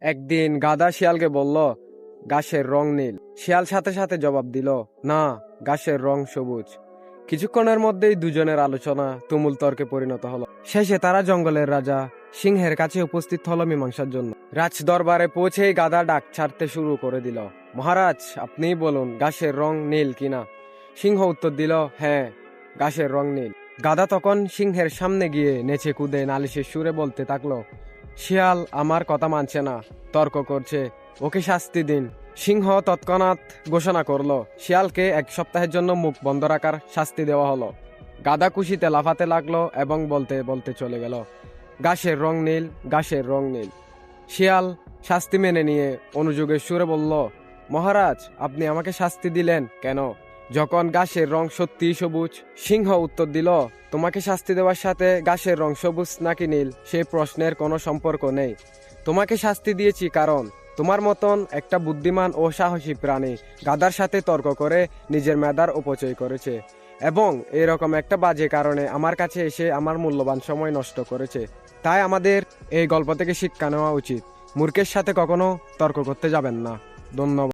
একদিন গাধা শিয়ালকে বলল, ঘাসের রং নীল। শিয়াল সাথে সাথে জবাব দিল, না, ঘাসের রং সবুজ। কিছুক্ষণের মধ্যেই দুজনের আলোচনা তুমুল তর্কে পরিণত হলো। শেষে তারা জঙ্গলের রাজা সিংহের কাছে উপস্থিত হলো মীমাংসার জন্য। রাজ দরবারে পৌঁছেই গাধা ডাক ছাড়তে শুরু করে দিল, মহারাজ, আপনিই বলুন, ঘাসের রং নীল কিনা? সিংহ উত্তর দিল, হ্যাঁ, ঘাসের রং নীল। গাধা তখন সিংহের সামনে গিয়ে নেচে কুদে নালিশের সুরে বলতে থাকলো, শিয়াল আমার কথা মানছে না, তর্ক করছে, ওকে শাস্তি দিন। সিংহ তৎক্ষণাৎ ঘোষণা করলো, শিয়ালকে 1 সপ্তাহের জন্য মুখ বন্ধ রাখার শাস্তি দেওয়া হলো। গাধা খুশিতে লাফাতে লাগলো এবং বলতে বলতে চলে গেল, ঘাসের রং নীল, ঘাসের রং নীল। শিয়াল শাস্তি মেনে নিয়ে অনুযোগের সুরে বলল, মহারাজ, আপনি আমাকে শাস্তি দিলেন কেন, যখন ঘাসের রং সত্যিই সবুজ? সিংহ উত্তর দিল, তোমাকে শাস্তি দেওয়ার সাথে ঘাসের রং সবুজ নাকি নীল সেই প্রশ্নের কোনো সম্পর্ক নেই। তোমাকে শাস্তি দিয়েছি কারণ তোমার মতন একটা বুদ্ধিমান ও সাহসী প্রাণী গাধার সাথে তর্ক করে নিজের মেধার অপচয় করেছে এবং এরকম একটা বাজে কারণে আমার কাছে এসে আমার মূল্যবান সময় নষ্ট করেছে। তাই আমাদের এই গল্প থেকে শিক্ষা নেওয়া উচিত, মূর্খের সাথে কখনো তর্ক করতে যাবেন না। ধন্যবাদ।